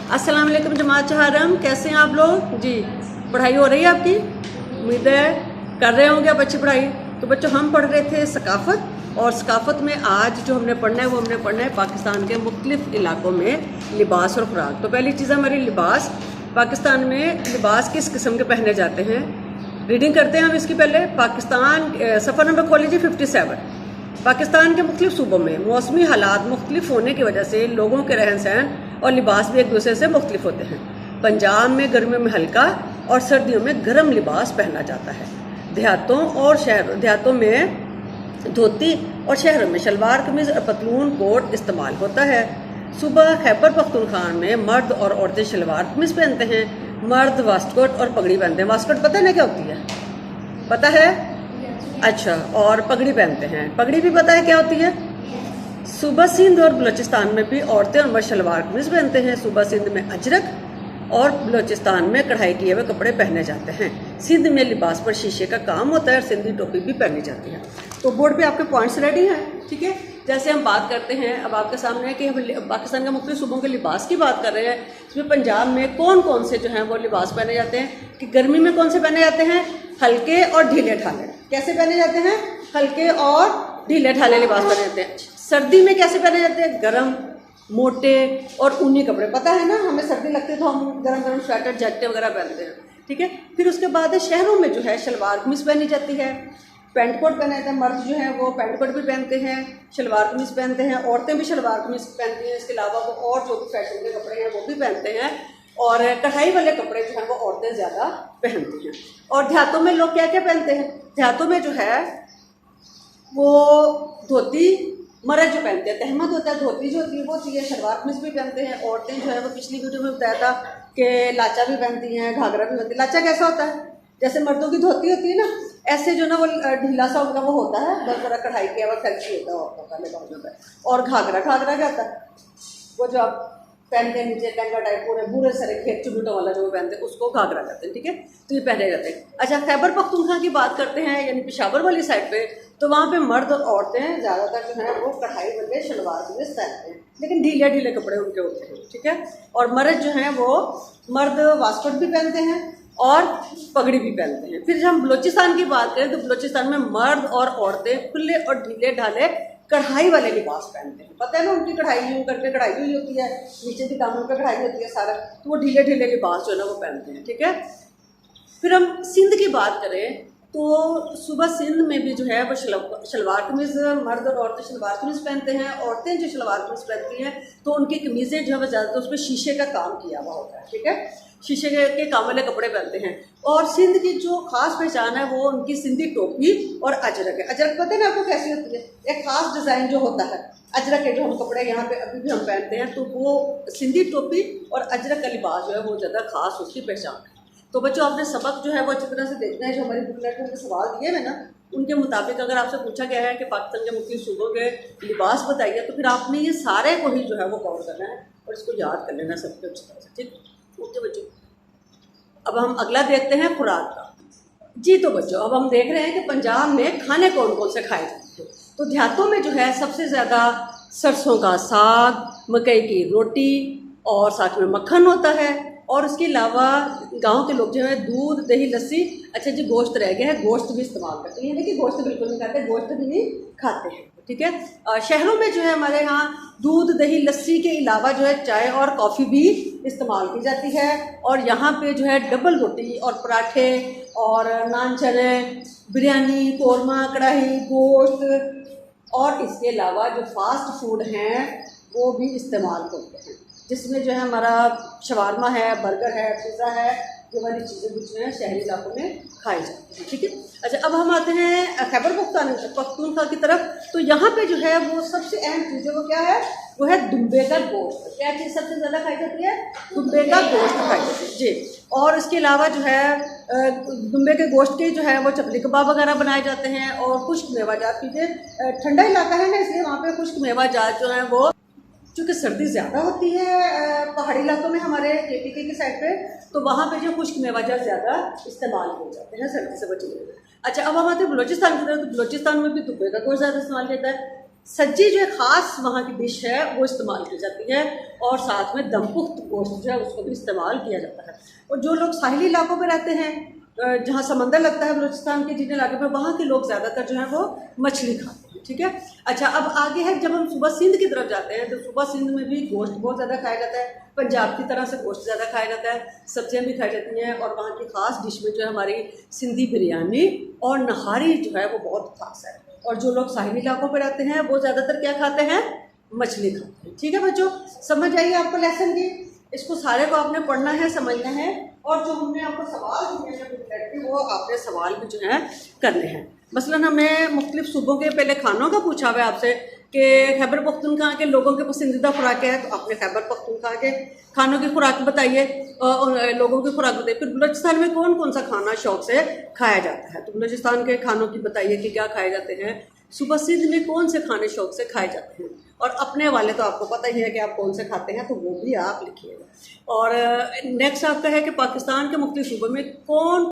अस्सलाम वालेकुम जमात चहारम, कैसे हैं आप लोग जी। पढ़ाई हो रही है आपकी, उम्मीद है कर रहे होंगे आप अच्छी पढ़ाई। तो बच्चों हम पढ़ रहे थे सकाफ़त, और सकाफ़त में आज जो हमने पढ़ना है वो हमने पढ़ना है पाकिस्तान के मुख्तलिफ इलाकों में लिबास और खुराक। तो पहली चीज़ हमारी लिबास, पाकिस्तान में लिबास किस किस्म के पहने जाते हैं। रीडिंग करते हैं हम इसकी पहले। पाकिस्तान सफ़र नंबर खोल लीजिए 57। पाकिस्तान के मुख्तलिफ सूबों में मौसमी हालात मुख्तलिफ होने की वजह से लोगों के रहन सहन और लिबास भी एक दूसरे से मुख्तलिफ होते हैं। पंजाब में गर्मियों में हल्का और सर्दियों में गर्म लिबास पहना जाता है। देहातों में धोती और शहरों में शलवार कमीज और पतलून कोट इस्तेमाल होता है। सुबह खैबर पख्तूनख्वा में मर्द और औरतें शलवार कमीज पहनते हैं, मर्द वास्टकोट और पगड़ी पहनते हैं। वास्टकोट पता है ना क्या होती है, पता है? अच्छा, और पगड़ी पहनते हैं। पगड़ी भी पता है क्या होती है? सूबा सिंध और बलूचिस्तान में भी औरतें और मर्द शलवार कमीज पहनते हैं। सूबा सिंध में अजरक और बलूचिस्तान में कढ़ाई किए हुए कपड़े पहने जाते हैं। सिंध में लिबास पर शीशे का काम होता है और सिंधी टोपी भी पहनी जाती है। तो बोर्ड पे आपके पॉइंट्स रेडी हैं, ठीक है। जैसे हम बात करते हैं, अब आपके सामने है कि हम पाकिस्तान के मुख्तलिफ सूबों के लिबास की बात कर रहे हैं। इसमें पंजाब में कौन कौन से जो हैं वो लिबास पहने जाते हैं कि गर्मी में कौन से पहने जाते हैं? हल्के और ढीले ढाले। कैसे पहने जाते हैं? हल्के और ढीले ढाले लिबास पहने जाते हैं। सर्दी में कैसे पहने जाते हैं? गर्म, मोटे और ऊनी कपड़े। पता है ना, हमें सर्दी लगती है तो हम गर्म गर्म स्वेटर जैकेटें वगैरह पहनते हैं, ठीक है। फिर उसके बाद शहरों में जो है शलवार कमीज पहनी जाती है, पैंट कोट पहने जाते हैं। मर्द जो है वो पैंट कोट भी पहनते हैं, शलवार कमीज पहनते हैं। औरतें भी शलवार कमीज पहनती हैं। इसके अलावा वो और जो भी फैशन के कपड़े हैं वो भी पहनते हैं, और कढ़ाई वाले कपड़े जो हैं वो औरतें ज़्यादा पहनती हैं। और देहातों में लोग क्या क्या पहनते हैं? देहातों में जो है वो धोती मर्द जो पहनते हैं, तहमद होता है, धोती जो होती है वो होती है। शलवार कमीज भी पहनते हैं। औरतें जो है वो पिछली वीडियो में बताया था कि लाचा भी पहनती हैं, घाघरा भी पहनती है। लाचा कैसा होता है? जैसे मर्दों की धोती होती है ना, ऐसे जो ना वो ढीला सा उनका वो होता है, बस जरा कढ़ाई किया हुआ फैंसी होता है औरतों का लिबास में। और घाघरा क्या होता है? वो जो आप पहनते हैं नीचे टंगा टाइप पूरे बुरे सारे खेत चुबूटों वाला जो वो पहनते हैं उसको घाघरा कहते हैं, ठीक है। तो ये पहने जाते हैं। अच्छा, खैबर पख्तूनख्वा की बात करते हैं, यानी पेशावर वाली साइड पे, तो वहाँ पे मर्द और औरतें ज़्यादातर जो है वो कढ़ाई वाले शलवार कमीज पहनते हैं, लेकिन ढीले ढीले कपड़े उनके होते हैं, ठीक है। और मर्द जो हैं वो मर्द वास्कोट भी पहनते हैं और पगड़ी भी पहनते हैं। फिर जब हम बलूचिस्तान की बात करें तो बलूचिस्तान में मर्द और औरतें खुले और ढीले ढाले कढ़ाई वाले लिबास पहनते हैं। पता है ना, उनकी कढ़ाई यूँ करके कढ़ाई हुई होती है, नीचे भी दामन पे कढ़ाई होती है सारा, तो वो ढीले ढीले लिबास जो है ना वो पहनते हैं, ठीक है। फिर हम सिंध की बात करें तो सुबह सिंध में भी जो है वो शलवार कमीज़, मर्द और औरतें शलवार कमीज़ पहनते हैं। औरतें जो शलवार कमीज़ पहनती हैं तो उनकी कमीज़ें जो है वो ज़्यादातर उसमें शीशे का काम किया हुआ होता है, ठीक है। शीशे के काम वाले कपड़े पहनते हैं। और सिंध की जो खास पहचान है वो उनकी सिंधी टोपी और अजरक है। अजरक पता है ना आपको कैसी होती है? एक खास डिज़ाइन जो होता है अजरक के, जो हम कपड़े यहाँ पे अभी भी हम पहनते हैं, तो वो सिंधी टोपी और अजरक का लिबास जो है वो ज़्यादा खास उसकी पहचान है। तो बच्चों आपने सबक जो है वो अच्छी तरह से देखना है। जो हमारी बुकलेट में सवाल दिए हुए ना, उनके मुताबिक अगर आपसे पूछा गया है कि पाकिस्तान के मुख्तलिफ सूबों के लिबास बताइए, तो फिर आपने ये सारे को ही जो है वो कवर करना है और इसको याद कर लेना सबसे अच्छी तरह से, ठीक। ओके बच्चों, अब हम अगला देखते हैं खुराक का जी। तो बच्चों अब हम देख रहे हैं कि पंजाब में खाने कौन कौन से खाए जाते हैं। तो देहातों में जो है सबसे ज़्यादा सरसों का साग, मकई की रोटी और साथ में मक्खन होता है। और उसके अलावा गांव के लोग जो है दूध, दही, लस्सी, अच्छा जी गोश्त रह गया है, गोश्त भी इस्तेमाल करते हैं। यानी कि गोश्त बिल्कुल नहीं खाते, गोश्त भी नहीं खाते हैं, ठीक है। शहरों में जो है हमारे यहाँ दूध, दही, लस्सी के अलावा जो है चाय और कॉफ़ी भी इस्तेमाल की जाती है। और यहाँ पे जो है डबल रोटी और पराठे और नान चने, बिरयानी, कौरमा, कढ़ाई, गोश्त और इसके अलावा जो फास्ट फूड हैं वो भी इस्तेमाल करते हैं, जिसमें जो है हमारा शवारमा है, बर्गर है, पिज़्ज़ा है, ये वाली चीज़ें भी जो है शहरी इलाकों में खाई जाती हैं, ठीक है। अच्छा, अब हम आते हैं खैबर पख्तूनख्वा की तरफ। तो यहाँ पे जो है वो सबसे अहम चीज़ है वो क्या है? वो है दुम्बे का गोश्त। क्या चीज़ सबसे ज़्यादा खाई जाती है? दुम्बे का गोश्त खाई जाती है जी। और इसके अलावा जो है दुम्बे के गोश्त के जो है वो चपली कबाब वगैरह बनाए जाते हैं। और खुश्क मेवा जात पीजिए, ठंडा इलाका है ना इसलिए वहाँ पे खुश्क मेवा जात जो है वो, चूँकि सर्दी ज़्यादा होती है पहाड़ी इलाकों में हमारे KPK की साइड पे, तो वहाँ पे जो खुश्क मेवाजात ज़्यादा इस्तेमाल हो जाते हैं सर्दी से बचने के लिए। अच्छा, अब हम आते हैं बलूचिस्तान की तरफ। तो बलूचिस्तान में भी दुब्बे का गोश्त ज़्यादा इस्तेमाल किया जाता है। सज्जी जो है ख़ास वहाँ की डिश है वो इस्तेमाल की जाती है, और साथ में दम पुख्त गोश्त जो है उसको भी इस्तेमाल किया जाता है। और जो लोग साहिली इलाकों में रहते हैं, जहाँ समंदर लगता है बलूचिस्तान के जिन इलाके में, वहाँ के लोग ज़्यादातर जो है वो मछली खाते हैं। ठीक है। अच्छा, अब आगे है, जब हम सुबह सिंध की तरफ जाते हैं तो सुबह सिंध में भी गोश्त बहुत ज़्यादा खाया जाता है, पंजाब की तरह से गोश्त ज़्यादा खाया जाता है, सब्जियां भी खाई जाती हैं, और वहाँ की ख़ास डिश में जो है हमारी सिंधी बिरयानी और नहारी जो है वो बहुत ख़ास है। और जो लोग साहिली इलाकों पर रहते हैं वो ज़्यादातर क्या खाते हैं, मछली खाते हैं। ठीक है बच्चों, समझ आइए आपको लेसन की, इसको सारे को आपने पढ़ना है, समझना है, और जो हमने आपको सवाल दिए हैं वो आपने सवाल भी जो है करने हैं। मसलन हमें मुख्तलिफ सूबों के पहले खानों का पूछा हुआ है आपसे कि खैबर पख्तूनख्वा के लोगों के पसंदीदा खुराक है, तो आपने खैबर पख्तूनख्वा के खानों की खुराक बताइए, लोगों की खुराक बताइए। फिर बलूचिस्तान में कौन कौन सा खाना शौक से खाया जाता है, तो बलूचिस्तान के खानों की बताइए कि क्या खाए जाते हैं। सुबह सिंध में कौन से खाने शौक से खाए जाते हैं, और अपने वाले तो आपको पता ही है कि आप कौन से खाते हैं, तो वो भी आप लिखिएगा। और नेक्स्ट आपका है कि पाकिस्तान के मुख्तलिफ सूबों में कौन